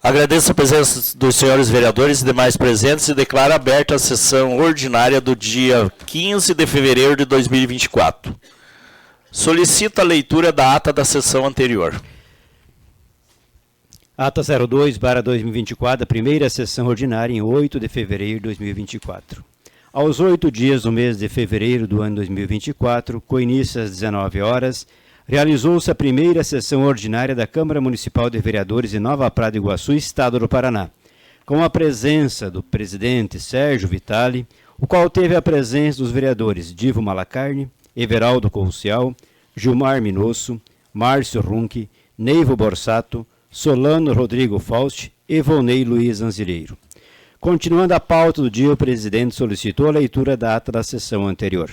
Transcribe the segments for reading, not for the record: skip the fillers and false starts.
Agradeço a presença dos senhores vereadores e demais presentes e declaro aberta a sessão ordinária do dia 15 de fevereiro de 2024. Solicito a leitura da ata da sessão anterior. Ata 02/2024, da primeira sessão ordinária em 8 de fevereiro de 2024. Aos 8 dias do mês de fevereiro do ano 2024, com início às 19 horas, realizou-se a primeira sessão ordinária da Câmara Municipal de Vereadores de Nova Prata de Iguaçu, Estado do Paraná, com a presença do presidente Sérgio Vitali, o qual teve a presença dos vereadores Divo Malacarne, Everaldo Coucial, Gilmar Minosso, Márcio Runque, Neivo Borsato, Solano Rodrigo Fausti e Volney Luiz Anzileiro. Continuando a pauta do dia, o presidente solicitou a leitura da ata da sessão anterior.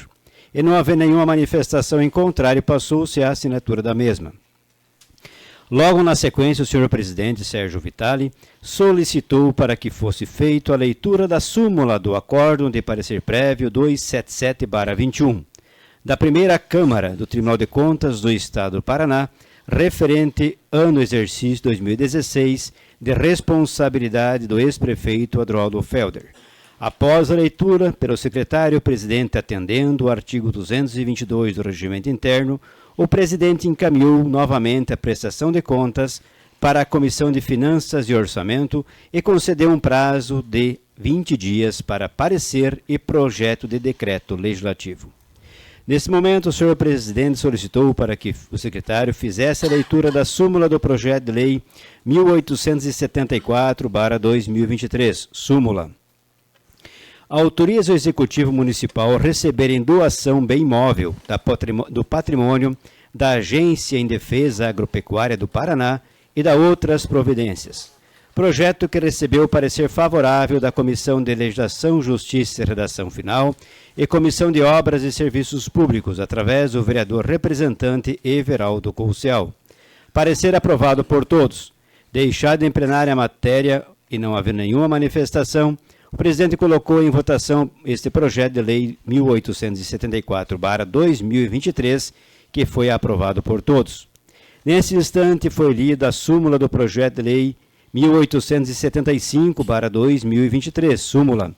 E não havendo nenhuma manifestação em contrário, passou-se a assinatura da mesma. Logo na sequência, o senhor presidente Sérgio Vitali solicitou para que fosse feita a leitura da súmula do Acórdão de Parecer Prévio 277/21, da primeira Câmara do Tribunal de Contas do Estado do Paraná, referente ano exercício 2016, de responsabilidade do ex-prefeito Adroaldo Felder. Após a leitura pelo secretário-presidente atendendo o artigo 222 do Regimento Interno, o presidente encaminhou novamente a prestação de contas para a Comissão de Finanças e Orçamento e concedeu um prazo de 20 dias para parecer e projeto de decreto legislativo. Nesse momento, o senhor presidente solicitou para que o secretário fizesse a leitura da súmula do projeto de lei 1874/2023, súmula. Autoriza o Executivo Municipal a receber em doação bem imóvel do patrimônio da Agência em Defesa Agropecuária do Paraná e da outras providências. Projeto que recebeu parecer favorável da Comissão de Legislação, Justiça e Redação Final e Comissão de Obras e Serviços Públicos, através do vereador representante Everaldo Coucial. Parecer aprovado por todos. Deixado em plenária a matéria e não haver nenhuma manifestação, o presidente colocou em votação este projeto de lei 1874/2023, que foi aprovado por todos. Nesse instante, foi lida a súmula do projeto de lei 1875/2023, súmula.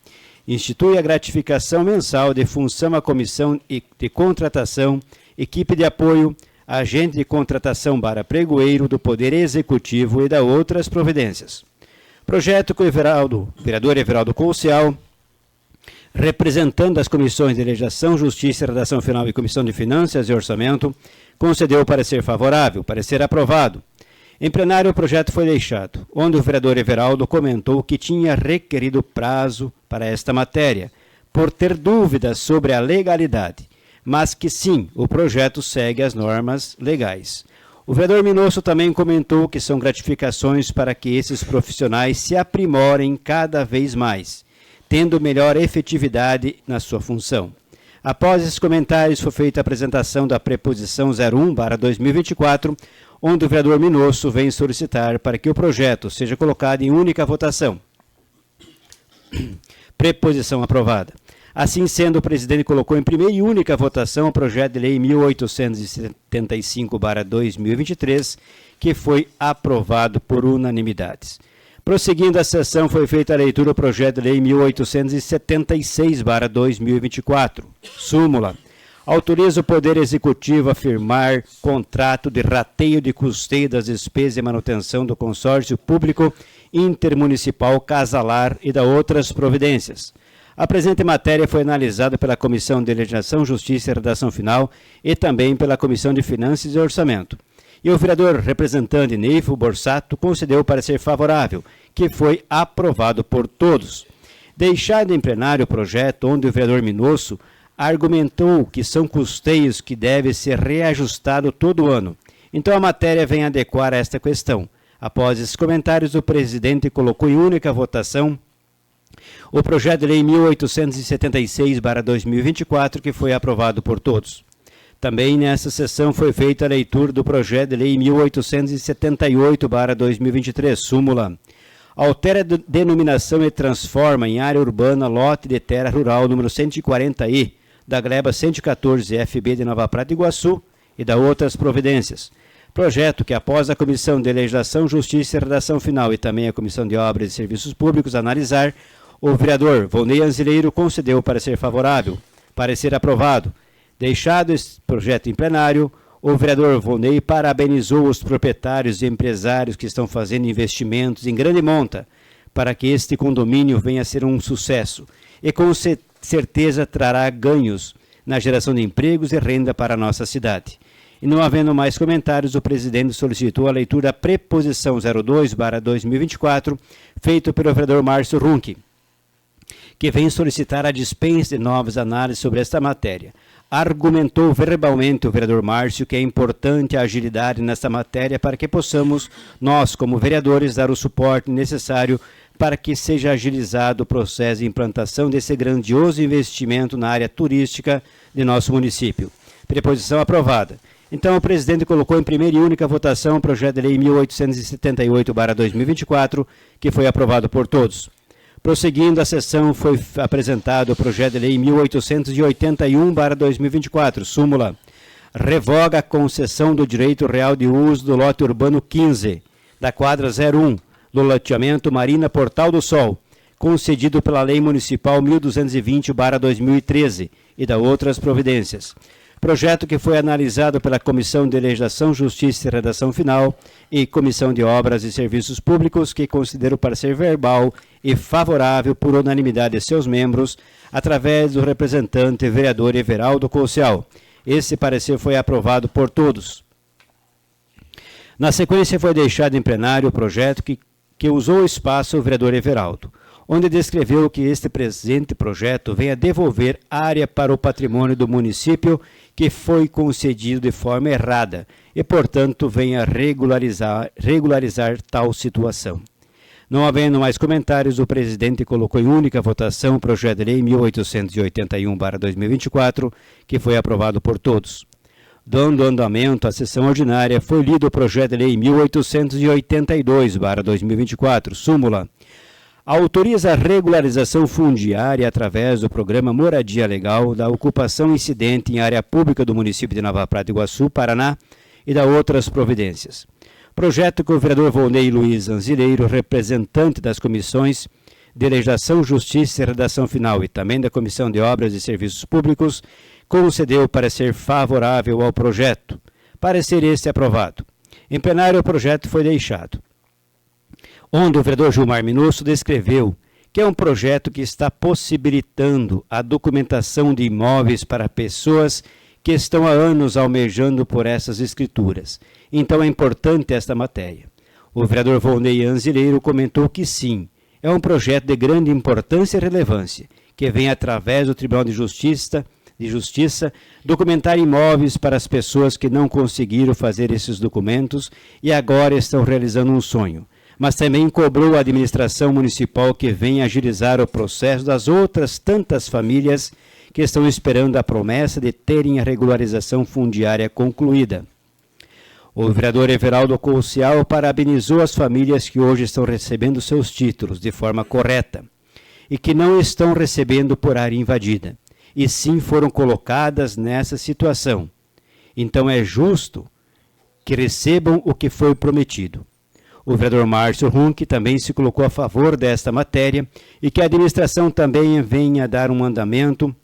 Institui a gratificação mensal de função à Comissão de Contratação, Equipe de Apoio, Agente de Contratação para Pregoeiro do Poder Executivo e da outras providências. Projeto que o vereador Everaldo Coucial, representando as comissões de Legislação, Justiça, Redação Final e Comissão de Finanças e Orçamento, concedeu parecer favorável, parecer aprovado. Em plenário, o projeto foi deixado, onde o vereador Everaldo comentou que tinha requerido prazo para esta matéria, por ter dúvidas sobre a legalidade, mas que sim, o projeto segue as normas legais. O vereador Minosso também comentou que são gratificações para que esses profissionais se aprimorem cada vez mais, tendo melhor efetividade na sua função. Após esses comentários, foi feita a apresentação da preposição 01/2024, onde o vereador Minosso vem solicitar para que o projeto seja colocado em única votação. Preposição aprovada. Assim sendo, o presidente colocou em primeira e única votação o projeto de lei 1875/2023, que foi aprovado por unanimidades. Prosseguindo a sessão, foi feita a leitura do projeto de lei 1876/2024, súmula. Autoriza o Poder Executivo a firmar contrato de rateio de custeio das despesas de manutenção do consórcio público intermunicipal Casalar e da outras providências. A presente matéria foi analisada pela Comissão de Legislação, Justiça e Redação Final e também pela Comissão de Finanças e Orçamento. E o vereador representante Neivo Borsato concedeu parecer favorável, que foi aprovado por todos. Deixado em plenário o projeto, onde o vereador Minosso argumentou que são custeios que devem ser reajustados todo ano. Então a matéria vem adequar a esta questão. Após esses comentários, o presidente colocou em única votação o projeto de lei 1876/2024, que foi aprovado por todos. Também nessa sessão foi feita a leitura do projeto de lei 1878/2023, súmula. Altera a denominação e transforma em área urbana lote de terra rural número 140I, da gleba 114 FB de Nova Prata e Iguaçu e da outras providências. Projeto que, após a Comissão de Legislação, Justiça e Redação Final e também a Comissão de Obras e Serviços Públicos analisar, o vereador Volney Anzileiro concedeu parecer favorável, parecer aprovado. Deixado esse projeto em plenário, o vereador Volney parabenizou os proprietários e empresários que estão fazendo investimentos em grande monta para que este condomínio venha a ser um sucesso e com certeza trará ganhos na geração de empregos e renda para a nossa cidade. E não havendo mais comentários, o presidente solicitou a leitura da preposição 02/2024, feito pelo vereador Márcio Runck, que vem solicitar a dispensa de novas análises sobre esta matéria. Argumentou verbalmente o vereador Márcio que é importante a agilidade nesta matéria para que possamos, nós como vereadores, dar o suporte necessário para que seja agilizado o processo de implantação desse grandioso investimento na área turística de nosso município. Preposição aprovada. Então, o presidente colocou em primeira e única votação o projeto de lei 1878/2024, que foi aprovado por todos. Prosseguindo a sessão, foi apresentado o projeto de lei 1881/2024, súmula. Revoga a concessão do direito real de uso do lote urbano 15, da quadra 01, do loteamento Marina Portal do Sol, concedido pela Lei Municipal 1220/2013 e da outras providências. Projeto que foi analisado pela Comissão de Legislação, Justiça e Redação Final e Comissão de Obras e Serviços Públicos, que considerou parecer verbal e favorável por unanimidade de seus membros, através do representante vereador Everaldo Coucial. Esse parecer foi aprovado por todos. Na sequência, foi deixado em plenário o projeto que usou o espaço o vereador Everaldo, onde descreveu que este presente projeto vem a devolver área para o patrimônio do município que foi concedido de forma errada e, portanto, vem a regularizar tal situação. Não havendo mais comentários, o presidente colocou em única votação o projeto de lei 1881/2024, que foi aprovado por todos. Dando andamento à sessão ordinária, foi lido o projeto de lei 1882/2024, súmula. Autoriza a regularização fundiária através do programa Moradia Legal da ocupação incidente em área pública do município de Nova Prata, Iguaçu, Paraná, e da outras providências. Projeto que o vereador Volney Luiz Anzileiro, representante das comissões de Legislação, Justiça e Redação Final e também da Comissão de Obras e Serviços Públicos, concedeu parecer favorável ao projeto. Parecer este aprovado. Em plenário, o projeto foi deixado, onde o vereador Gilmar Minusso descreveu que é um projeto que está possibilitando a documentação de imóveis para pessoas que estão há anos almejando por essas escrituras. Então é importante esta matéria. O vereador Volney Anzileiro comentou que sim, é um projeto de grande importância e relevância, que vem através do Tribunal de Justiça documentar imóveis para as pessoas que não conseguiram fazer esses documentos e agora estão realizando um sonho. Mas também cobrou a administração municipal que venha agilizar o processo das outras tantas famílias que estão esperando a promessa de terem a regularização fundiária concluída. O vereador Everaldo Coucial parabenizou as famílias que hoje estão recebendo seus títulos de forma correta e que não estão recebendo por área invadida, e sim foram colocadas nessa situação. Então é justo que recebam o que foi prometido. O vereador Márcio Runck também se colocou a favor desta matéria e que a administração também venha dar um andamento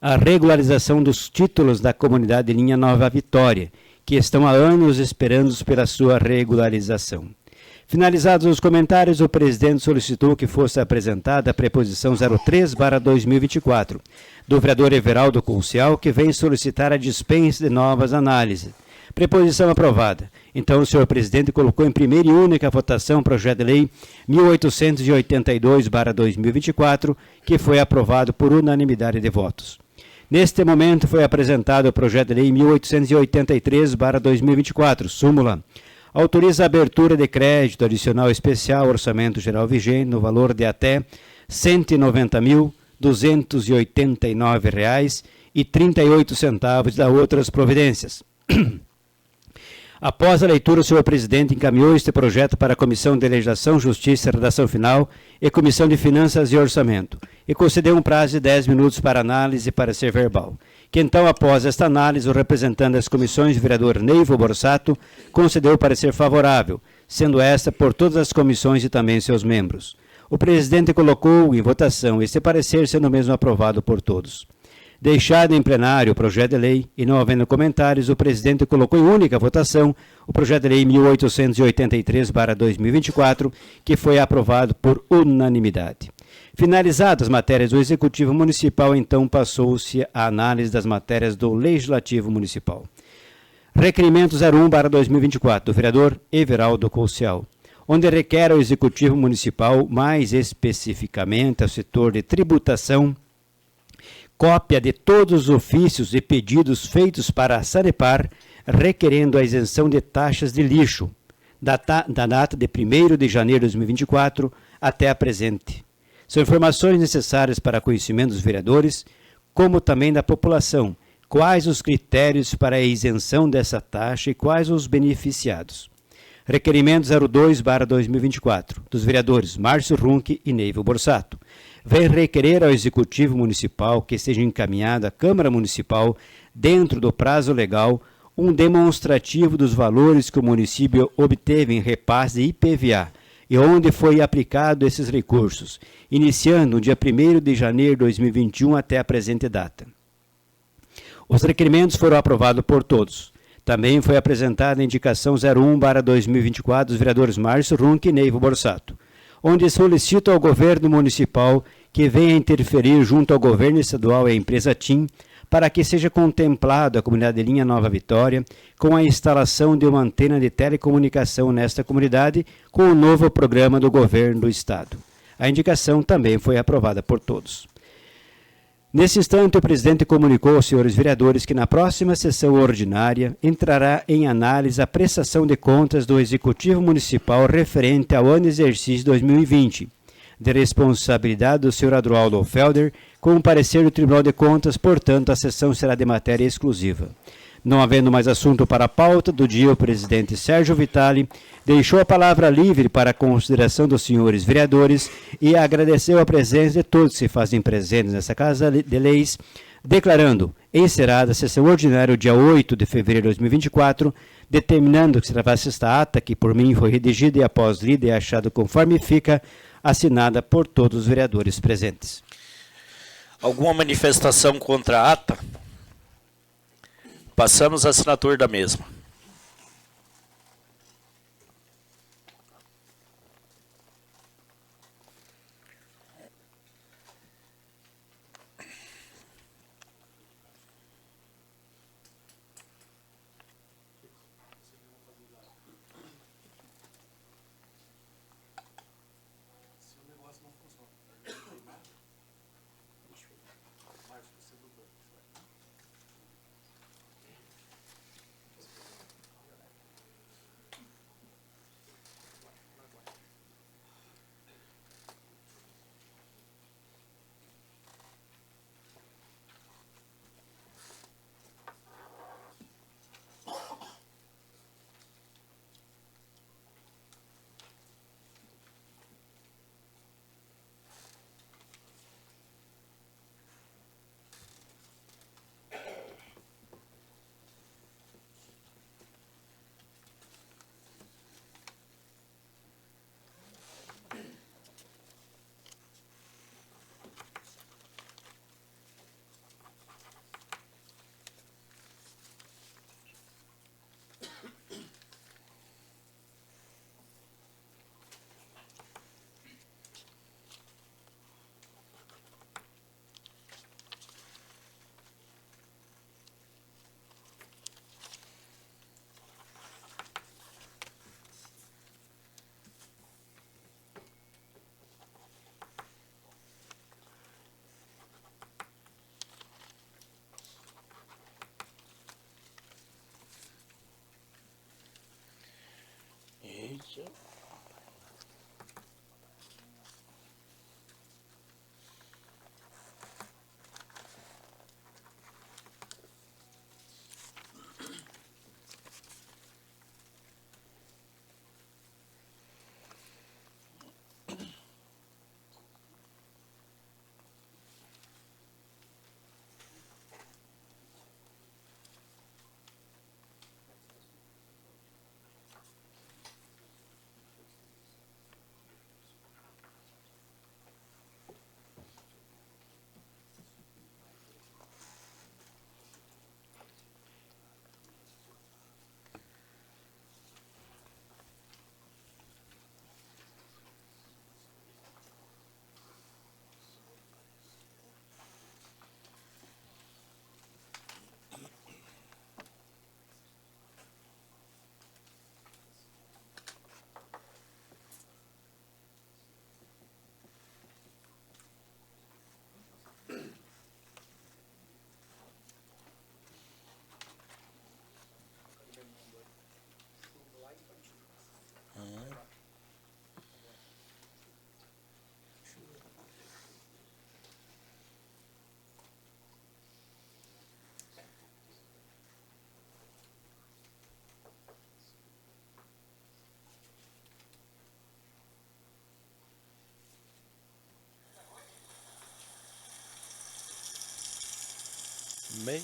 à regularização dos títulos da comunidade de Linha Nova Vitória, que estão há anos esperando pela sua regularização. Finalizados os comentários, o presidente solicitou que fosse apresentada a preposição 03/2024 do vereador Everaldo Coucial, que vem solicitar a dispensa de novas análises. Preposição aprovada. Então, o senhor presidente colocou em primeira e única votação o projeto de lei 1882/2024, que foi aprovado por unanimidade de votos. Neste momento, foi apresentado o projeto de lei 1883/2024, súmula. Autoriza a abertura de crédito adicional especial orçamento geral vigente no valor de até R$ 190.289,38 da outras providências. Após a leitura, o senhor presidente encaminhou este projeto para a Comissão de Legislação, Justiça, Redação Final e Comissão de Finanças e Orçamento, e concedeu um prazo de 10 minutos para análise e parecer verbal. Que então, após esta análise, o representante das comissões, o vereador Neivo Borsato, concedeu o parecer favorável, sendo esta por todas as comissões e também seus membros. O presidente colocou em votação este parecer, sendo mesmo aprovado por todos. Deixado em plenário o projeto de lei e não havendo comentários, o presidente colocou em única votação o projeto de lei 1883/2024, que foi aprovado por unanimidade. Finalizadas as matérias do Executivo Municipal, então passou-se a análise das matérias do Legislativo Municipal. Requerimento 01/2024, do vereador Everaldo Coucial, onde requer ao Executivo Municipal, mais especificamente ao setor de tributação, cópia de todos os ofícios e pedidos feitos para a Sanepar, requerendo a isenção de taxas de lixo, da data de 1º de janeiro de 2024 até a presente. São informações necessárias para conhecimento dos vereadores, como também da população, quais os critérios para a isenção dessa taxa e quais os beneficiados. Requerimento 02/2024, dos vereadores Márcio Runck e Neivo Borsato. Vem requerer ao Executivo Municipal que seja encaminhado à Câmara Municipal, dentro do prazo legal, um demonstrativo dos valores que o município obteve em repasse de IPVA e onde foi aplicado esses recursos, iniciando no dia 1º de janeiro de 2021 até a presente data. Os requerimentos foram aprovados por todos. Também foi apresentada a indicação 01/2024 dos vereadores Márcio Runck e Neivo Borsato, onde solicito ao governo municipal que venha interferir junto ao governo estadual e à empresa TIM para que seja contemplado a comunidade de Linha Nova Vitória com a instalação de uma antena de telecomunicação nesta comunidade com o novo programa do governo do estado. A indicação também foi aprovada por todos. Nesse instante, o presidente comunicou aos senhores vereadores que na próxima sessão ordinária entrará em análise a prestação de contas do Executivo Municipal referente ao ano de exercício 2020, de responsabilidade do senhor Adroaldo Felder, com o parecer do Tribunal de Contas, portanto, a sessão será de matéria exclusiva. Não havendo mais assunto para a pauta do dia, o presidente Sérgio Vitali deixou a palavra livre para a consideração dos senhores vereadores e agradeceu a presença de todos que se fazem presentes nessa Casa de Leis, declarando encerrada a sessão ordinária dia 8 de fevereiro de 2024, determinando que se gravasse esta ata, que por mim foi redigida e após lida e achado conforme fica, assinada por todos os vereadores presentes. Alguma manifestação contra a ata? Passamos à assinatura da mesma. Bem.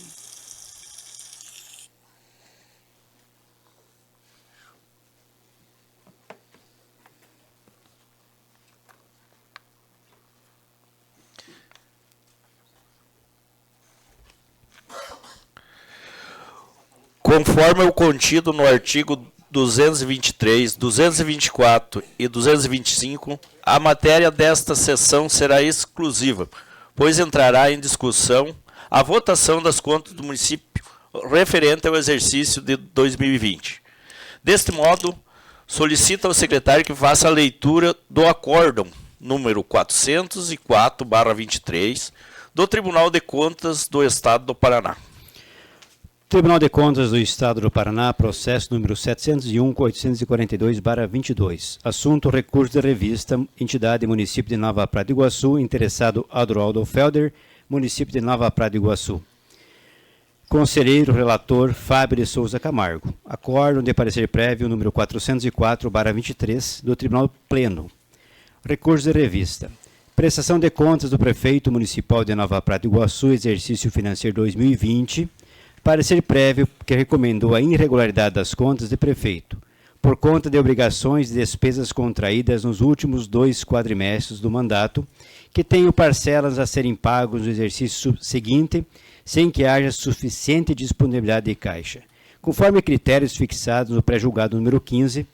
Conforme o contido no artigo 223, 224 e 225, a matéria desta sessão será exclusiva, pois entrará em discussão a votação das contas do município referente ao exercício de 2020. Deste modo, solicita ao secretário que faça a leitura do acórdão número 404/23 do Tribunal de Contas do Estado do Paraná. Tribunal de Contas do Estado do Paraná, processo número 701.842/22. Assunto: recurso de revista, entidade município de Nova Prata de Iguaçu, interessado Adroaldo Felder, município de Nova Prata de Iguaçu. Conselheiro relator Fábio de Souza Camargo. Acórdão de parecer prévio número 404/23 do Tribunal Pleno. Recurso de revista. Prestação de contas do prefeito municipal de Nova Prata de Iguaçu, exercício financeiro 2020. Parecer prévio que recomendou a irregularidade das contas de prefeito, por conta de obrigações e despesas contraídas nos últimos 2 quadrimestres do mandato, que tenham parcelas a serem pagos no exercício seguinte, sem que haja suficiente disponibilidade de caixa, conforme critérios fixados no pré-julgado número 15,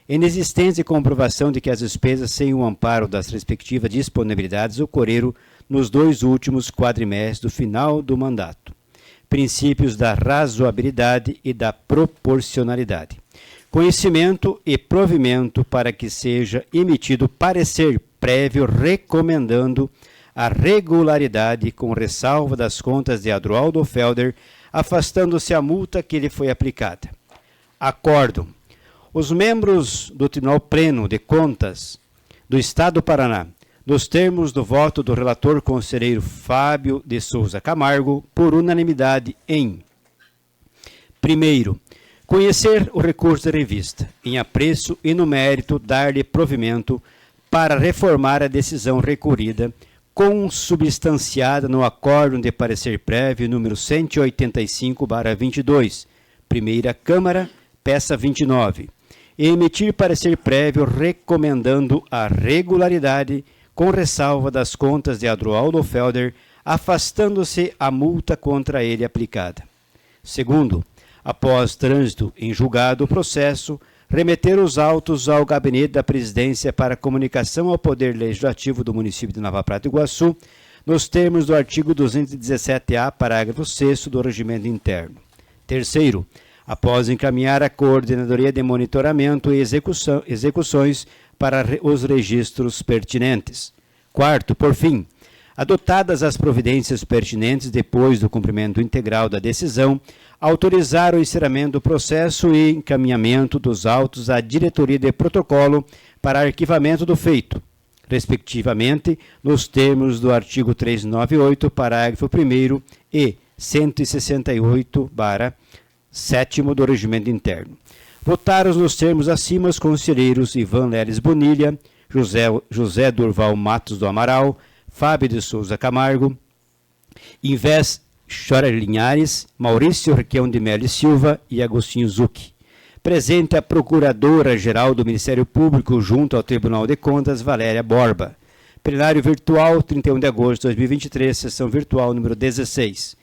inexistência e comprovação de que as despesas sem o amparo das respectivas disponibilidades ocorreram nos 2 últimos quadrimestres do final do mandato. Princípios da razoabilidade e da proporcionalidade. Conhecimento e provimento para que seja emitido parecer prévio recomendando a regularidade com ressalva das contas de Adroaldo Felder, afastando-se a multa que lhe foi aplicada. Acórdão. Os membros do Tribunal Pleno de Contas do Estado do Paraná, nos termos do voto do relator conselheiro Fábio de Souza Camargo, por unanimidade em: primeiro, conhecer o recurso de revista, em apreço e no mérito dar-lhe provimento para reformar a decisão recorrida, consubstanciada no acórdão de parecer prévio número 185/22, Primeira Câmara, peça 29, e emitir parecer prévio recomendando a regularidade com ressalva das contas de Adroaldo Felder, afastando-se a multa contra ele aplicada. Segundo, após trânsito em julgado o processo, remeter os autos ao Gabinete da Presidência para comunicação ao Poder Legislativo do município de Nova Prata de Iguaçu, nos termos do artigo 217-A, parágrafo 6º do Regimento Interno. Terceiro, após encaminhar a Coordenadoria de Monitoramento e execuções para os registros pertinentes. Quarto, por fim, adotadas as providências pertinentes depois do cumprimento integral da decisão, autorizar o encerramento do processo e encaminhamento dos autos à Diretoria de Protocolo para arquivamento do feito, respectivamente, nos termos do artigo 398, parágrafo 1º e 168/7º do Regimento Interno. Votaram nos termos acima os conselheiros Ivan Leles Bonilha, José Durval Matos do Amaral, Fábio de Souza Camargo, Invés Chora Linhares, Maurício Requião de Melo e Silva e Agostinho Zucchi. Presente a Procuradora-Geral do Ministério Público junto ao Tribunal de Contas, Valéria Borba. Plenário virtual, 31 de agosto de 2023, sessão virtual número 16.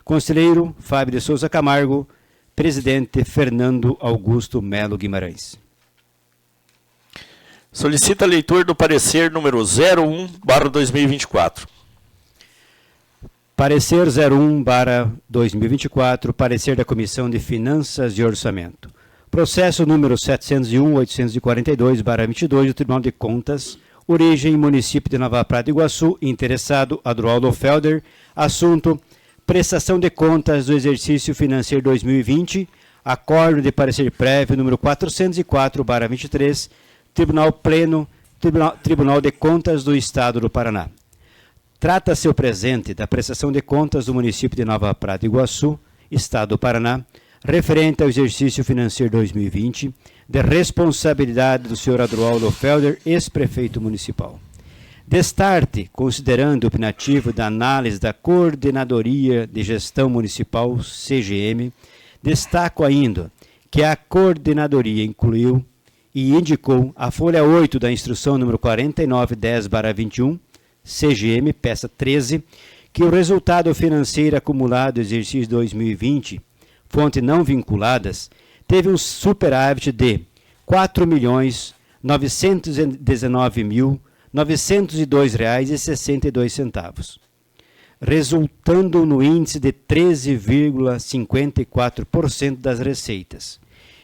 Conselheiro Fábio de Souza Camargo, presidente Fernando Augusto Melo Guimarães. Solicita a leitura do parecer número 01/2024. Parecer 01/2024, parecer da Comissão de Finanças e Orçamento. Processo número 701.842/22 do Tribunal de Contas, origem município de Nova Prata de Iguaçu, interessado Adroaldo Felder, assunto prestação de contas do exercício financeiro 2020, acórdão de parecer prévio número 404/23, Tribunal Pleno, Tribunal de Contas do Estado do Paraná. Trata-se o presente da prestação de contas do município de Nova Prata de Iguaçu, Estado do Paraná, referente ao exercício financeiro 2020, de responsabilidade do senhor Adroaldo Felder, ex-prefeito municipal. Destarte, considerando o opinativo da análise da Coordenadoria de Gestão Municipal, CGM, destaco ainda que a Coordenadoria incluiu e indicou a folha 8 da instrução número 4910/21, CGM, peça 13, que o resultado financeiro acumulado do exercício 2020, fonte não vinculadas, teve um superávit de R$ 4.919.902,62, resultando no índice de 13,54% das receitas.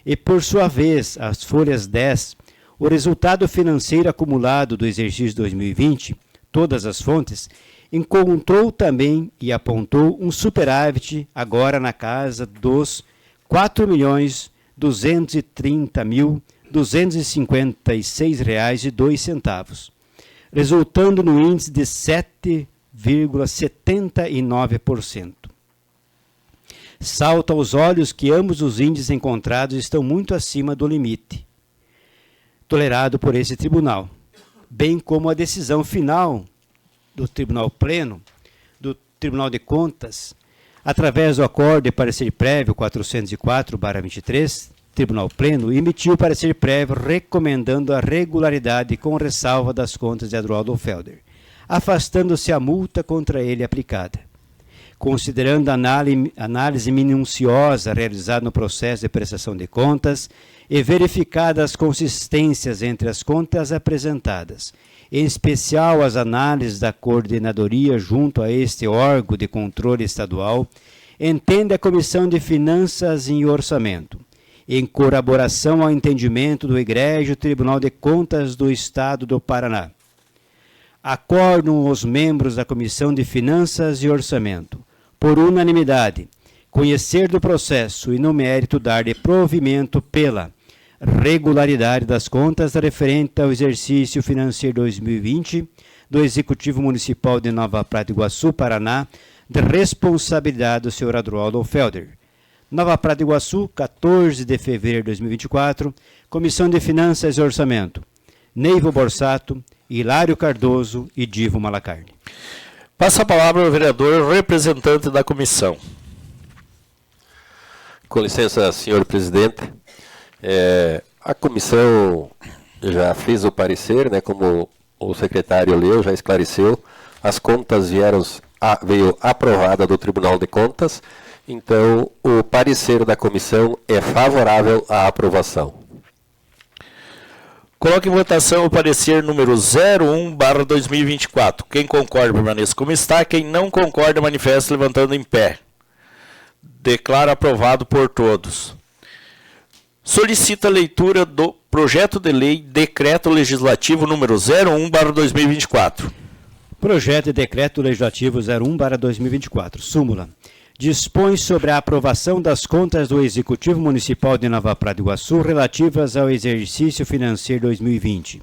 E, por sua vez, as folhas 10, o resultado financeiro acumulado do exercício 2020, todas as fontes, encontrou também e apontou um superávit agora na casa dos R$ 4.230.256,02, resultando no índice de 7,79%. Salta aos olhos que ambos os índices encontrados estão muito acima do limite tolerado por esse tribunal, bem como a decisão final do Tribunal Pleno, do Tribunal de Contas, através do acordo de parecer prévio 404/23, Tribunal Pleno emitiu parecer prévio recomendando a regularidade com ressalva das contas de Adroaldo Felder, afastando-se a multa contra ele aplicada. Considerando a análise minuciosa realizada no processo de prestação de contas e verificadas as consistências entre as contas apresentadas, em especial as análises da coordenadoria junto a este órgão de controle estadual, entende a Comissão de Finanças e Orçamento, em colaboração ao entendimento do Egrégio Tribunal de Contas do Estado do Paraná. Acordam os membros da Comissão de Finanças e Orçamento, por unanimidade, conhecer do processo e no mérito dar de provimento pela regularidade das contas referente ao exercício financeiro 2020 do Executivo Municipal de Nova Prata do Iguaçu, Paraná, de responsabilidade do senhor Adroaldo Felder. Nova Prata do Iguaçu, 14 de fevereiro de 2024, Comissão de Finanças e Orçamento. Neivo Borsato, Hilário Cardoso e Divo Malacarne. Passa a palavra ao vereador representante da comissão. Com licença, senhor presidente. A comissão já fez o parecer, né, como o secretário leu, já esclareceu. As contas veio aprovada do Tribunal de Contas, então o parecer da comissão é favorável à aprovação. Coloque em votação o parecer número 01/2024. Quem concorda, permaneça como está. Quem não concorda, manifesta levantando em pé. Declaro aprovado por todos. Solicita a leitura do projeto de lei Decreto Legislativo número 01/2024. Projeto de Decreto Legislativo 01/2024. Súmula. Dispõe sobre a aprovação das contas do Executivo Municipal de Nova Prata do Iguaçu relativas ao exercício financeiro 2020.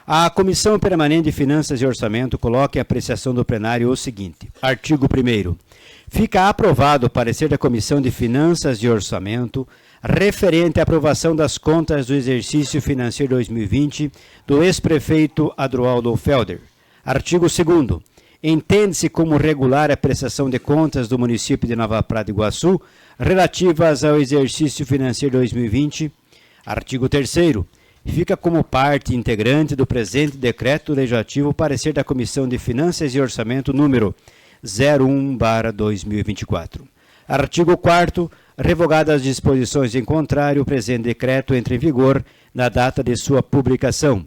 A Comissão Permanente de Finanças e Orçamento coloca em apreciação do plenário o seguinte. Artigo 1º. Fica aprovado o parecer da Comissão de Finanças e Orçamento referente à aprovação das contas do exercício financeiro 2020 do ex-prefeito Adroaldo Felder. Artigo 2º. Entende-se como regular a prestação de contas do município de Nova Prata do Iguaçu relativas ao exercício financeiro 2020. Artigo 3º. Fica como parte integrante do presente decreto legislativo o parecer da Comissão de Finanças e Orçamento número 01/2024. Artigo 4º. Revogadas as disposições em contrário, o presente decreto entra em vigor na data de sua publicação.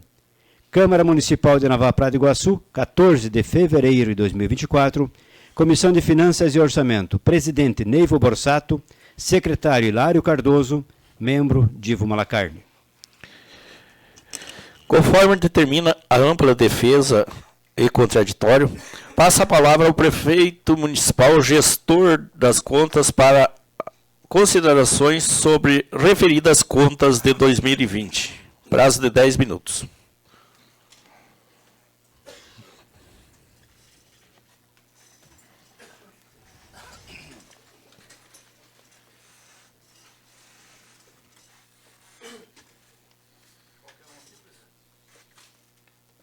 Câmara Municipal de Nova Prata do Iguaçu, 14 de fevereiro de 2024. Comissão de Finanças e Orçamento. Presidente Neivo Borsato. Secretário Hilário Cardoso. Membro Divo Malacarne. Conforme determina a ampla defesa e contraditório, passa a palavra ao prefeito municipal, gestor das contas, para considerações sobre referidas contas de 2020. Prazo de 10 minutos.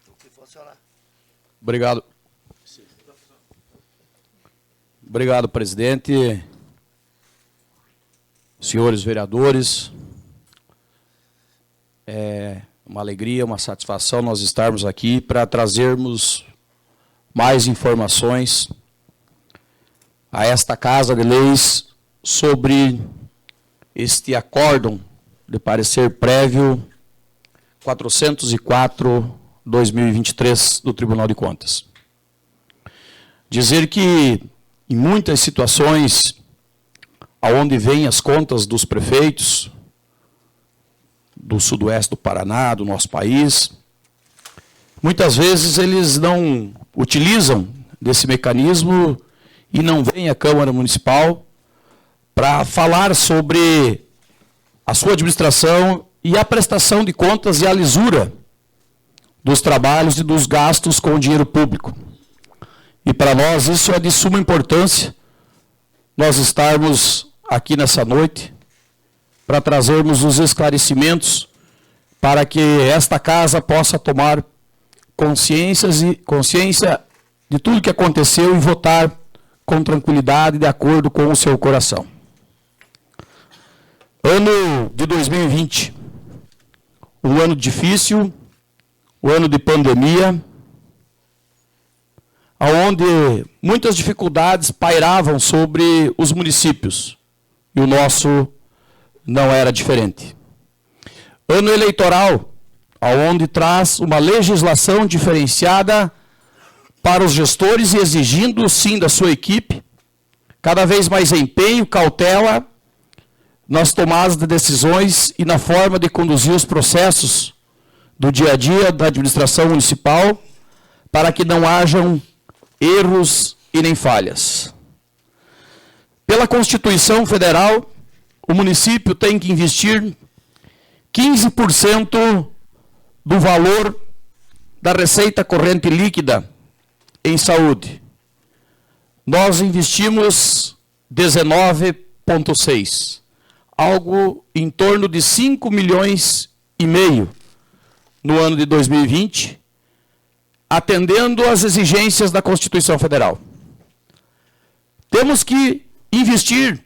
O que funcionar. Obrigado. Obrigado, presidente. Senhores vereadores, é uma alegria, uma satisfação nós estarmos aqui para trazermos mais informações a esta Casa de Leis sobre este acórdão de parecer prévio 404/2023 do Tribunal de Contas. Dizer que em muitas situações aonde vêm as contas dos prefeitos do sudoeste do Paraná, do nosso país, muitas vezes eles não utilizam desse mecanismo e não vêm à Câmara Municipal para falar sobre a sua administração e a prestação de contas e a lisura dos trabalhos e dos gastos com o dinheiro público. E para nós isso é de suma importância, nós estarmos aqui nessa noite para trazermos os esclarecimentos para que esta casa possa tomar consciência de tudo que aconteceu e votar com tranquilidade, de acordo com o seu coração. Ano de 2020, um ano difícil, um ano de pandemia, onde muitas dificuldades pairavam sobre os municípios, e o nosso não era diferente. Ano eleitoral, onde traz uma legislação diferenciada para os gestores e exigindo, sim, da sua equipe, cada vez mais empenho, cautela nas tomadas de decisões e na forma de conduzir os processos do dia a dia da administração municipal, para que não hajam erros e nem falhas. Pela Constituição Federal, o município tem que investir 15% do valor da receita corrente líquida em saúde. Nós investimos 19,6, algo em torno de 5,5 milhões no ano de 2020, atendendo às exigências da Constituição Federal. Temos que investir,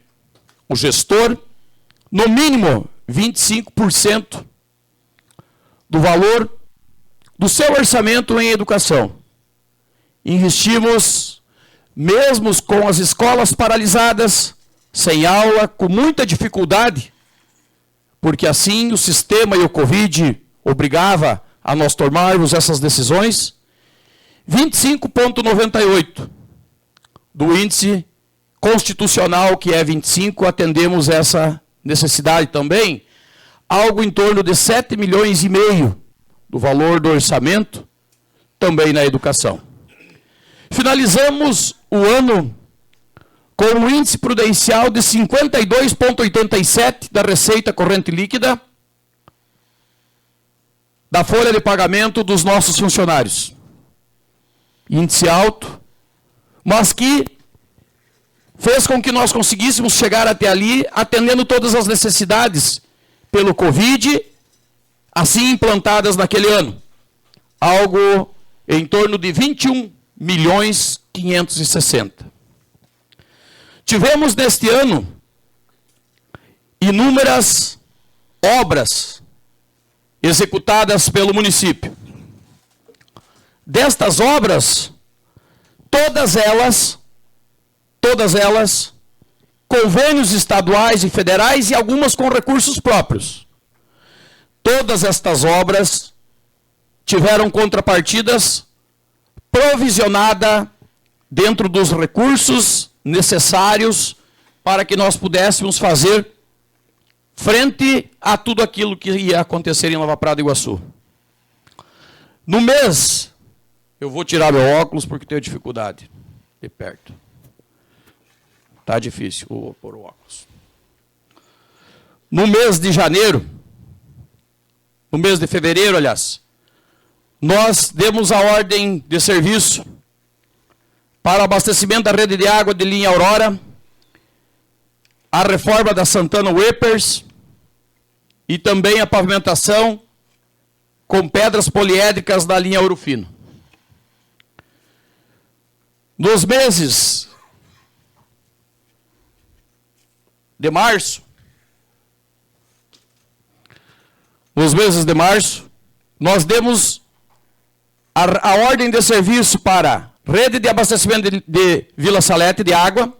o gestor, no mínimo 25% do valor do seu orçamento em educação. Investimos, mesmo com as escolas paralisadas, sem aula, com muita dificuldade, porque assim o sistema e o Covid obrigava a nós tomarmos essas decisões, 25,98 do índice constitucional, que é 25, atendemos essa necessidade também, algo em torno de 7,5 milhões do valor do orçamento, também na educação. Finalizamos o ano com um índice prudencial de 52,87 da receita corrente líquida da folha de pagamento dos nossos funcionários. Índice alto, mas que fez com que nós conseguíssemos chegar até ali, atendendo todas as necessidades pelo Covid, assim implantadas naquele ano. Algo em torno de 21.560.000. Tivemos neste ano inúmeras obras executadas pelo município. Destas obras, todas elas, convênios estaduais e federais e algumas com recursos próprios. Todas estas obras tiveram contrapartidas provisionadas dentro dos recursos necessários para que nós pudéssemos fazer frente a tudo aquilo que ia acontecer em Nova Prata e Iguaçu. No mês, eu vou tirar meu óculos porque tenho dificuldade de perto. Tá difícil, vou pôr o óculos. No mês de janeiro, no mês de fevereiro, aliás, nós demos a ordem de serviço para o abastecimento da rede de água de linha Aurora, a reforma da Santana Whippers e também a pavimentação com pedras poliédricas da linha Ouro Fino. Nos meses de março, nós demos a ordem de serviço para rede de abastecimento de Vila Salete de água,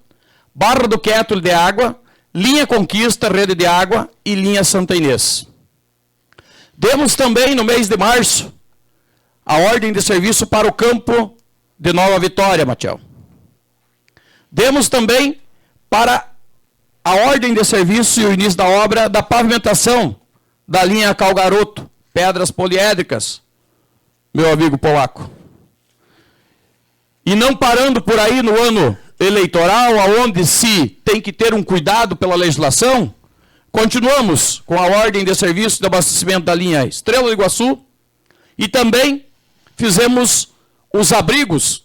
Barra do Quétolo de água, linha Conquista, rede de água e linha Santa Inês. Demos também, no mês de março, a ordem de serviço para o campo de Nova Vitória, Matiel. Demos também para a ordem de serviço e o início da obra da pavimentação da linha Calgaroto, pedras poliédricas, meu amigo polaco. E não parando por aí no ano eleitoral, onde se tem que ter um cuidado pela legislação, continuamos com a ordem de serviço de abastecimento da linha Estrela do Iguaçu e também fizemos os abrigos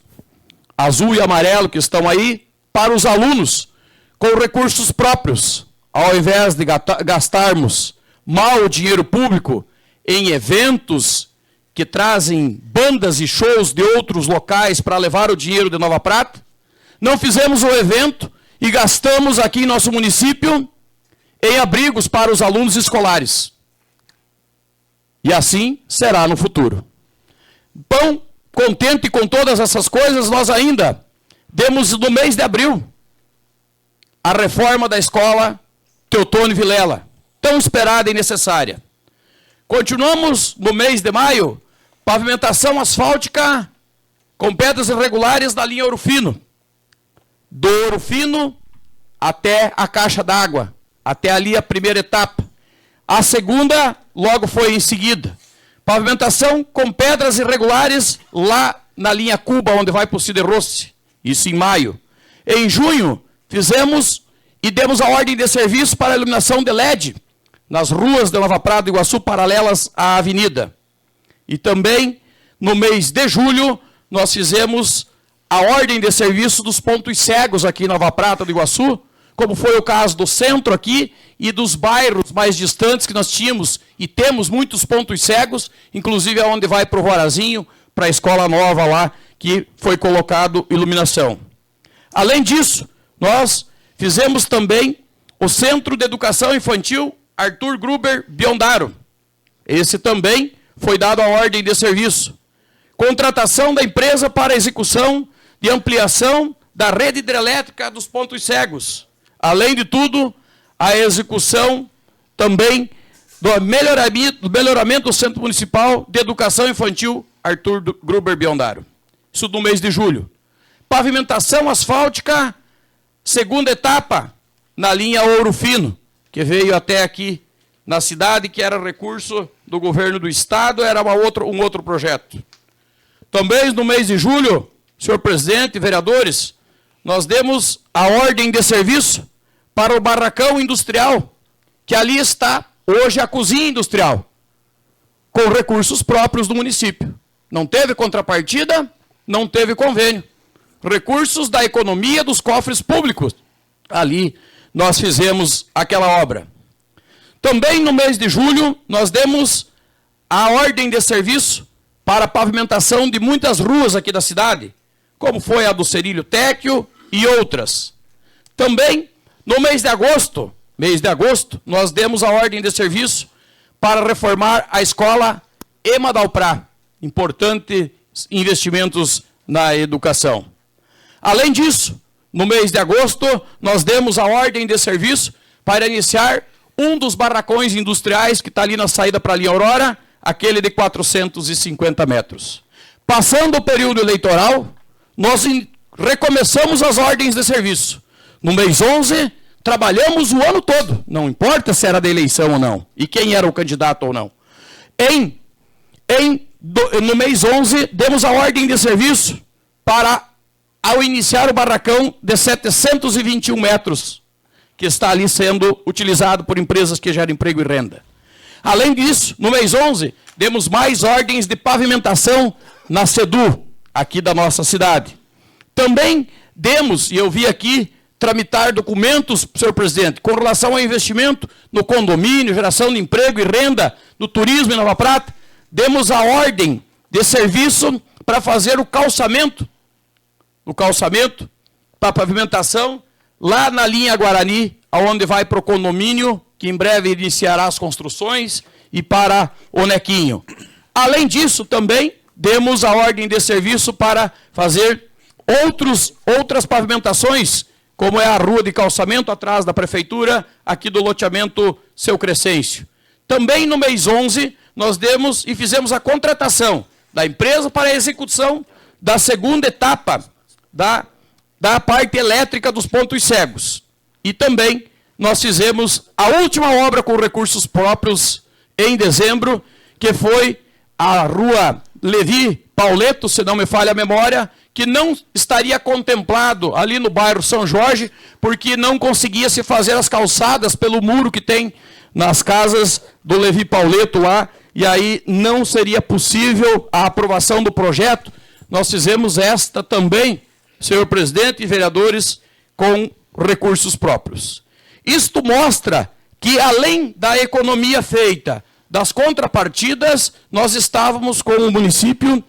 azul e amarelo que estão aí para os alunos com recursos próprios, ao invés de gastarmos mal o dinheiro público em eventos que trazem bandas e shows de outros locais para levar o dinheiro de Nova Prata. Não fizemos o evento e gastamos aqui em nosso município em abrigos para os alunos escolares. E assim será no futuro. Bom, contente com todas essas coisas, nós ainda demos no mês de abril a reforma da escola Teotônio Vilela, tão esperada e necessária. Continuamos no mês de maio, pavimentação asfáltica com pedras irregulares da linha Ouro Fino. Do Ouro Fino até a caixa d'água, até ali a primeira etapa. A segunda logo foi em seguida. Pavimentação com pedras irregulares lá na linha Cuba, onde vai para o Cide Rossi. Isso em maio. Em junho, fizemos e demos a ordem de serviço para a iluminação de LED nas ruas de Nova Prata e Iguaçu, paralelas à avenida. E também, no mês de julho, nós fizemos a ordem de serviço dos pontos cegos aqui em Nova Prata do Iguaçu, como foi o caso do centro aqui e dos bairros mais distantes que nós tínhamos e temos muitos pontos cegos, inclusive aonde vai para o Vorazinho, para a escola nova lá, que foi colocado iluminação. Além disso, nós fizemos também o Centro de Educação Infantil Arthur Gruber Biondaro. Esse também foi dado a ordem de serviço. Contratação da empresa para a execução de ampliação da rede hidrelétrica dos pontos cegos. Além de tudo, a execução também do melhoramento do Centro Municipal de Educação Infantil Arthur Gruber Biondaro. Isso no mês de julho. Pavimentação asfáltica, segunda etapa, na linha Ouro Fino, que veio até aqui na cidade, que era recurso do governo do estado, era um outro projeto. Também no mês de julho, senhor presidente e vereadores, nós demos a ordem de serviço para o barracão industrial, que ali está hoje a cozinha industrial, com recursos próprios do município. Não teve contrapartida, não teve convênio. Recursos da economia dos cofres públicos. Ali nós fizemos aquela obra. Também no mês de julho, nós demos a ordem de serviço para a pavimentação de muitas ruas aqui da cidade, como foi a do Cerílio Téquio e outras. Também, no mês de agosto, nós demos a ordem de serviço para reformar a escola Ema Dalprá. Importantes investimentos na educação. Além disso, no mês de agosto, nós demos a ordem de serviço para iniciar um dos barracões industriais que está ali na saída para a linha Aurora, aquele de 450 metros. Passando o período eleitoral, nós recomeçamos as ordens de serviço. No mês 11, trabalhamos o ano todo, não importa se era da eleição ou não, e quem era o candidato ou não. No mês 11, demos a ordem de serviço para, ao iniciar o barracão de 721 metros, que está ali sendo utilizado por empresas que geram emprego e renda. Além disso, no mês 11, demos mais ordens de pavimentação na SEDU, aqui da nossa cidade. Também demos, e eu vi aqui, tramitar documentos, senhor presidente, com relação ao investimento no condomínio, geração de emprego e renda, no turismo em Nova Prata. Demos a ordem de serviço para fazer o calçamento no calçamento, para pavimentação, lá na linha Guarani, aonde vai para o condomínio, que em breve iniciará as construções, e para o Nequinho. Além disso, também demos a ordem de serviço para fazer outras pavimentações, como é a rua de calçamento atrás da prefeitura, aqui do loteamento Seu Crescêncio. Também no mês 11, nós demos e fizemos a contratação da empresa para a execução da segunda etapa da parte elétrica dos pontos cegos. E também nós fizemos a última obra com recursos próprios em dezembro, que foi a rua Levi Pauleto, se não me falha a memória, que não estaria contemplado ali no bairro São Jorge, porque não conseguia se fazer as calçadas pelo muro que tem nas casas do Levi Pauleto lá, e aí não seria possível a aprovação do projeto. Nós fizemos esta também, senhor presidente e vereadores, com recursos próprios. Isto mostra que, além da economia feita, das contrapartidas, nós estávamos com o município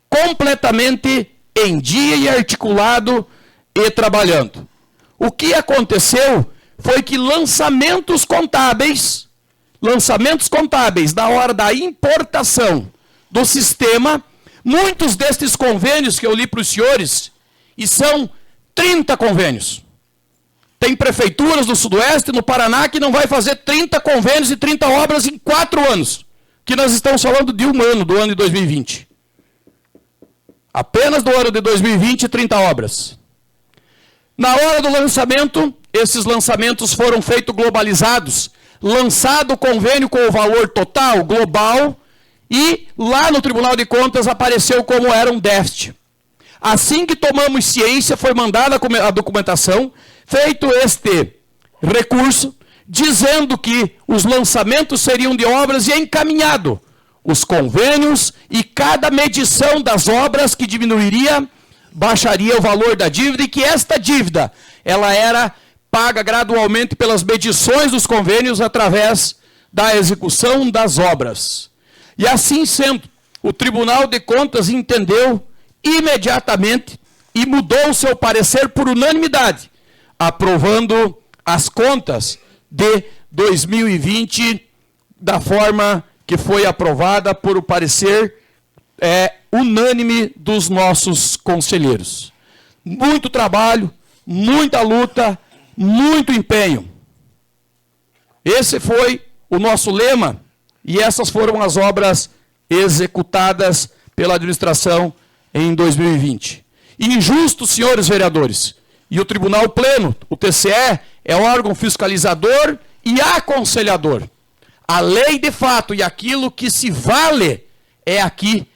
completamente em dia e articulado e trabalhando. O que aconteceu foi que lançamentos contábeis na hora da importação do sistema, muitos destes convênios que eu li para os senhores, e são 30 convênios. Tem prefeituras do Sudoeste, no Paraná, que não vai fazer 30 convênios e 30 obras em 4 anos. Que nós estamos falando de um ano, do ano de 2020. Apenas do ano de 2020, 30 obras. Na hora do lançamento, esses lançamentos foram feitos globalizados. Lançado o convênio com o valor total, global, e lá no Tribunal de Contas apareceu como era um déficit. Assim que tomamos ciência, foi mandada a documentação, feito este recurso, dizendo que os lançamentos seriam de obras e encaminhado os convênios e cada medição das obras que diminuiria, baixaria o valor da dívida, e que esta dívida, ela era paga gradualmente pelas medições dos convênios através da execução das obras. E assim sendo, o Tribunal de Contas entendeu imediatamente e mudou o seu parecer por unanimidade, aprovando as contas de 2020 da forma que foi aprovada por o parecer unânime dos nossos conselheiros. Muito trabalho, muita luta, muito empenho. Esse foi o nosso lema e essas foram as obras executadas pela administração em 2020. Injusto, senhores vereadores, e o Tribunal Pleno, o TCE, é órgão fiscalizador e aconselhador. A lei de fato e aquilo que se vale é aqui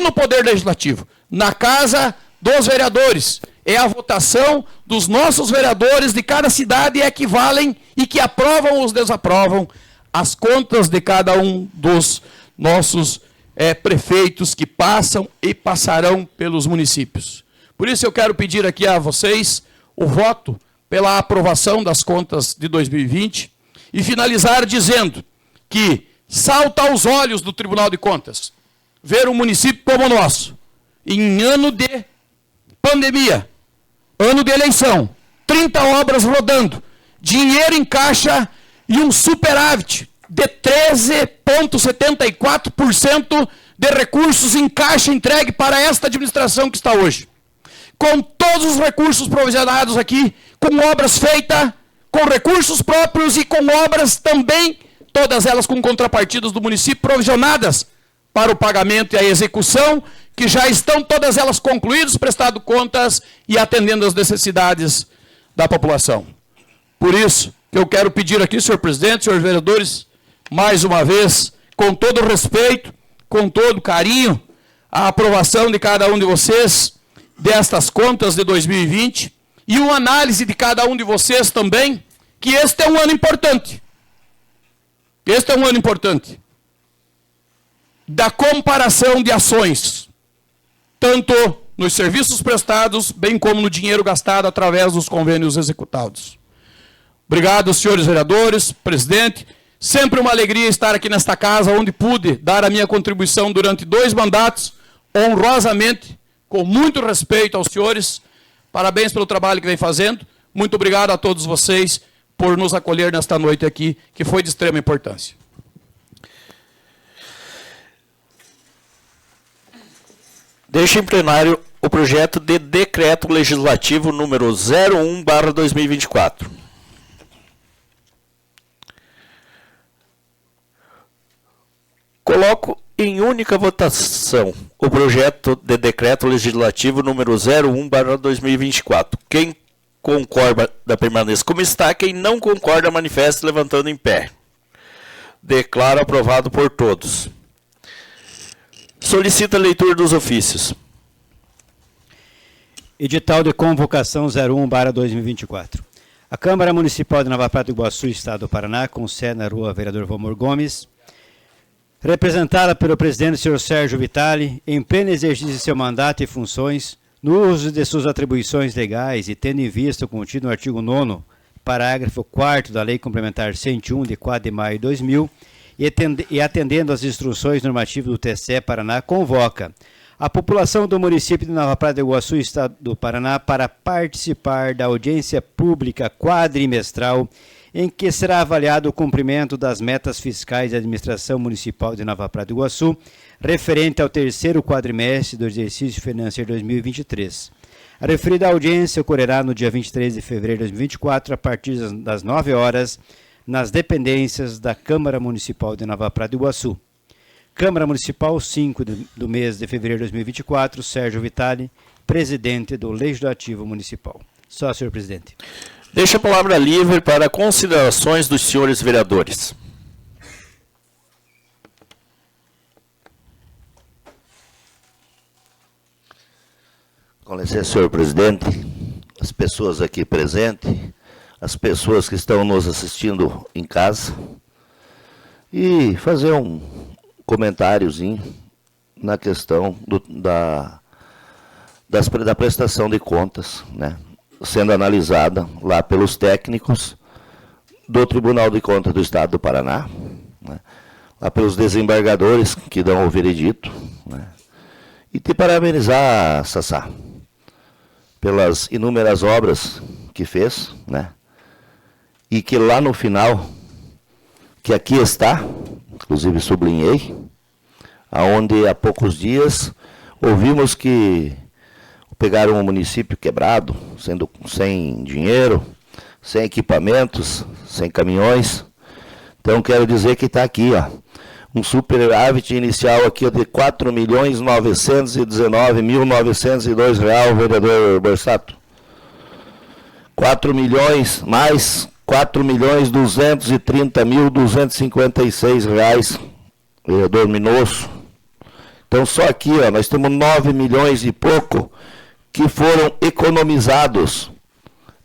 no Poder Legislativo, na Casa dos Vereadores. É a votação dos nossos vereadores de cada cidade que valem e que aprovam ou desaprovam as contas de cada um dos nossos prefeitos que passam e passarão pelos municípios. Por isso eu quero pedir aqui a vocês o voto pela aprovação das contas de 2020 e finalizar dizendo que salta aos olhos do Tribunal de Contas ver um município como o nosso, em ano de pandemia, ano de eleição, 30 obras rodando, dinheiro em caixa e um superávit de 13,74% de recursos em caixa entregue para esta administração que está hoje. Com todos os recursos provisionados aqui, com obras feitas, com recursos próprios e com obras também, todas elas com contrapartidas do município provisionadas para o pagamento e a execução, que já estão todas elas concluídas, prestado contas e atendendo às necessidades da população. Por isso que eu quero pedir aqui, senhor presidente, senhores vereadores, mais uma vez, com todo respeito, com todo carinho, a aprovação de cada um de vocês destas contas de 2020 e uma análise de cada um de vocês também, que este é um ano importante. Este é um ano importante da comparação de ações, tanto nos serviços prestados, bem como no dinheiro gastado através dos convênios executados. Obrigado, senhores vereadores, presidente. Sempre uma alegria estar aqui nesta casa, onde pude dar a minha contribuição durante 2 mandatos, honrosamente, com muito respeito aos senhores. Parabéns pelo trabalho que vem fazendo. Muito obrigado a todos vocês por nos acolher nesta noite aqui, que foi de extrema importância. Deixa em plenário o projeto de decreto legislativo número 01/2024. Coloco em única votação o projeto de decreto legislativo número 01/2024. Quem concorda permaneça como está, quem não concorda manifeste levantando em pé. Declaro aprovado por todos. Solicita a leitura dos ofícios. Edital de convocação 01/2024. A Câmara Municipal de Nova Prata do Iguaçu, Estado do Paraná, com sede na Rua Vereador Valmor Gomes, representada pelo presidente, senhor Sérgio Vitali, em pleno exercício de seu mandato e funções, no uso de suas atribuições legais e tendo em vista o contido no artigo 9º, parágrafo 4º da Lei Complementar 101, de 4 de maio de 2000, e atendendo às instruções normativas do TCE Paraná, convoca a população do município de Nova Prata do Iguaçu, Estado do Paraná, para participar da audiência pública quadrimestral em que será avaliado o cumprimento das metas fiscais da administração municipal de Nova Prata do Iguaçu, referente ao terceiro quadrimestre do exercício financeiro 2023. A referida audiência ocorrerá no dia 23 de fevereiro de 2024, a partir das 9 horas, nas dependências da Câmara Municipal de Nova Prata do Iguaçu. Câmara Municipal, 5 do mês de fevereiro de 2024, Sérgio Vitali, presidente do Legislativo Municipal. Só, senhor presidente. Deixa a palavra livre para considerações dos senhores vereadores. Com licença, senhor presidente, as pessoas aqui presentes, as pessoas que estão nos assistindo em casa, e fazer um comentáriozinho na questão da prestação de contas, né, sendo analisada lá pelos técnicos do Tribunal de Contas do Estado do Paraná, né, lá pelos desembargadores que dão o veredito, né, e te parabenizar, Sassá, pelas inúmeras obras que fez, né, e que lá no final, que aqui está, inclusive sublinhei, aonde há poucos dias ouvimos que pegaram um município quebrado, sendo sem dinheiro, sem equipamentos, sem caminhões. Então quero dizer que está aqui, ó, um superávit inicial aqui de R$ 4.919.902 reais, vereador Borsato. 4 milhões mais R$ 4.230.256 reais, vereador Minosso. Então só aqui, ó, nós temos 9 milhões e pouco que foram economizados.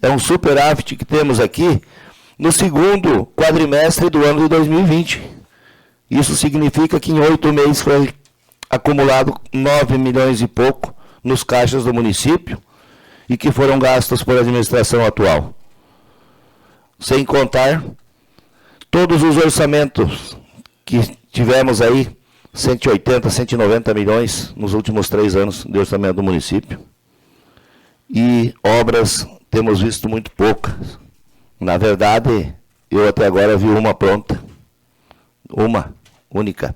É um superávit que temos aqui no segundo quadrimestre do ano de 2020. Isso significa que em 8 meses foi acumulado 9 milhões e pouco nos caixas do município e que foram gastos por administração atual. Sem contar todos os orçamentos que tivemos aí, 180, 190 milhões nos últimos 3 anos de orçamento do município. E obras temos visto muito poucas. Na verdade, eu até agora vi uma pronta. Uma única.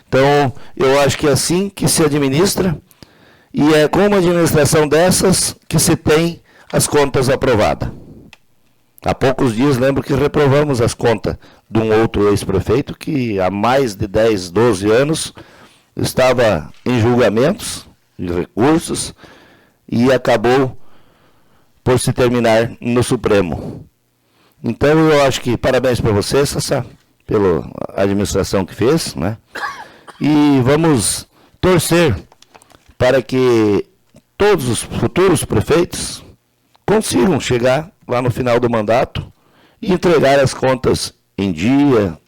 Então, eu acho que é assim que se administra, e é com uma administração dessas que se tem as contas aprovadas. Há poucos dias, lembro que reprovamos as contas de um outro ex-prefeito que há mais de 10, 12 anos estava em julgamentos de recursos e acabou por se terminar no Supremo. Então, eu acho que parabéns para você, Sassá, pela administração que fez, né? E vamos torcer para que todos os futuros prefeitos consigam chegar lá no final do mandato e entregar as contas em dia,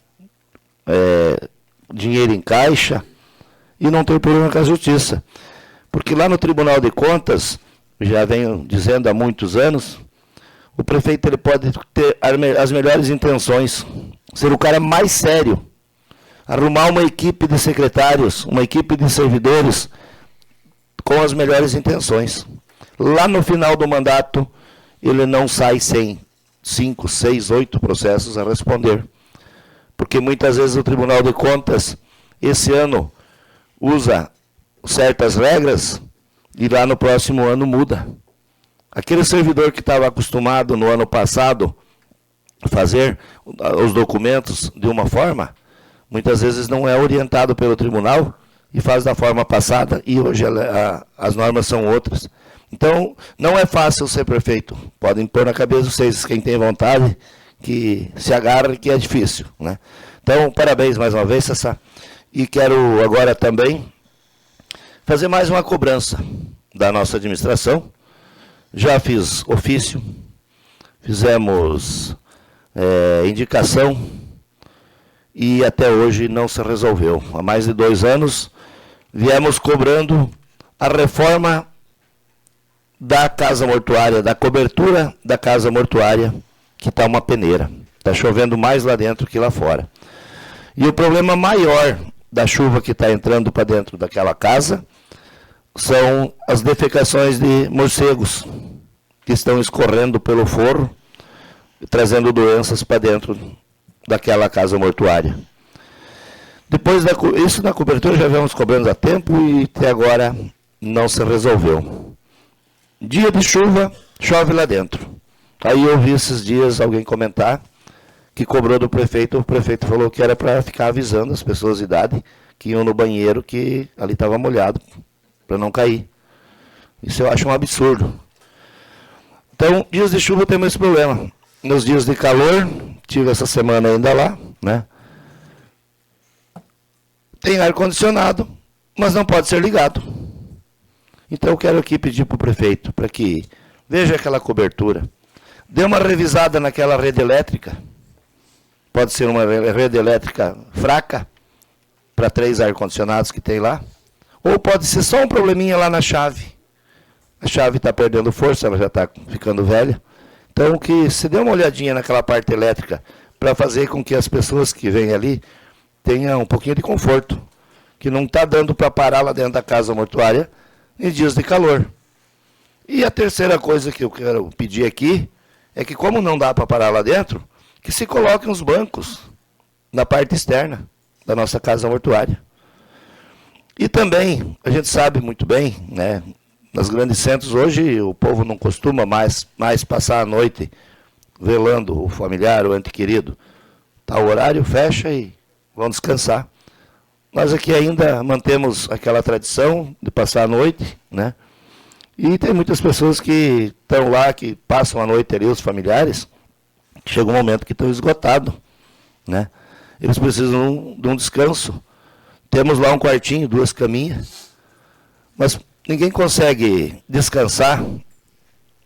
dinheiro em caixa, e não ter problema com a justiça. Porque lá no Tribunal de Contas, já venho dizendo há muitos anos, o prefeito ele pode ter as melhores intenções, ser o cara mais sério, arrumar uma equipe de secretários, uma equipe de servidores com as melhores intenções. Lá no final do mandato, ele não sai sem 5, 6, 8 processos a responder. Porque muitas vezes o Tribunal de Contas, esse ano, usa certas regras e lá no próximo ano muda. Aquele servidor que estava acostumado no ano passado a fazer os documentos de uma forma, muitas vezes não é orientado pelo tribunal e faz da forma passada, e hoje as normas são outras. Então, não é fácil ser prefeito. Podem pôr na cabeça vocês, quem tem vontade, que se agarre, que é difícil, né? Então, parabéns mais uma vez, Sassá. E quero agora também fazer mais uma cobrança da nossa administração. Já fiz ofício, fizemos indicação e até hoje não se resolveu. Há mais de 2 anos viemos cobrando a reforma da casa mortuária, da cobertura da casa mortuária, que está uma peneira. Está chovendo mais lá dentro que lá fora. E o problema maior da chuva que está entrando para dentro daquela casa são as defecações de morcegos que estão escorrendo pelo forro, trazendo doenças para dentro daquela casa mortuária. Depois isso na cobertura já viemos cobrando há tempo e até agora não se resolveu. Dia de chuva, chove lá dentro. Aí eu vi esses dias alguém comentar que cobrou do prefeito, o prefeito falou que era para ficar avisando as pessoas de idade que iam no banheiro que ali estava molhado, para não cair. Isso eu acho um absurdo. Então, dias de chuva temos esse problema. Nos dias de calor, tive essa semana ainda lá, né? Tem ar-condicionado, mas não pode ser ligado. Então eu quero aqui pedir para o prefeito, para que veja aquela cobertura, dê uma revisada naquela rede elétrica. Pode ser uma rede elétrica fraca, para 3 ar-condicionados que tem lá, ou pode ser só um probleminha lá na chave. A chave está perdendo força, ela já está ficando velha. Então, que se dê uma olhadinha naquela parte elétrica, para fazer com que as pessoas que vêm ali tenham um pouquinho de conforto, que não está dando para parar lá dentro da casa mortuária em dias de calor. E a terceira coisa que eu quero pedir aqui, é que como não dá para parar lá dentro, que se coloquem uns bancos na parte externa da nossa casa mortuária. E também, a gente sabe muito bem, né, nas grandes centros hoje o povo não costuma mais passar a noite velando o familiar, o ente querido. Tá, o horário fecha e vão descansar. Nós aqui ainda mantemos aquela tradição de passar a noite, né? E tem muitas pessoas que estão lá, que passam a noite ali, os familiares, chega um momento que estão esgotados, né? Eles precisam de um descanso. Temos lá um quartinho, 2 caminhas, mas ninguém consegue descansar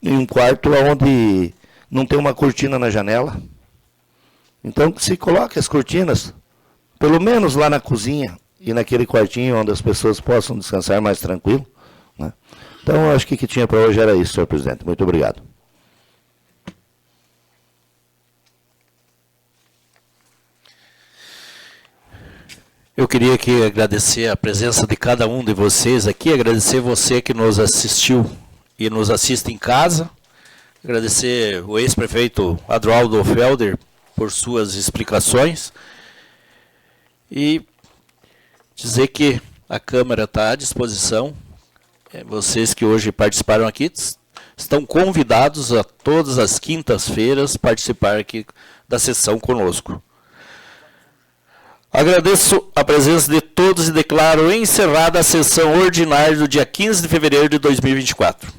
em um quarto onde não tem uma cortina na janela. Então, se coloque as cortinas, pelo menos lá na cozinha e naquele quartinho onde as pessoas possam descansar mais tranquilo, né? Então, acho que o que tinha para hoje era isso, senhor presidente. Muito obrigado. Eu queria aqui agradecer a presença de cada um de vocês aqui, agradecer você que nos assistiu e nos assiste em casa, agradecer o ex-prefeito Adroaldo Felder por suas explicações e dizer que a Câmara está à disposição. Vocês que hoje participaram aqui estão convidados a todas as quintas-feiras participar aqui da sessão conosco. Agradeço a presença de todos e declaro encerrada a sessão ordinária do dia 15 de fevereiro de 2024.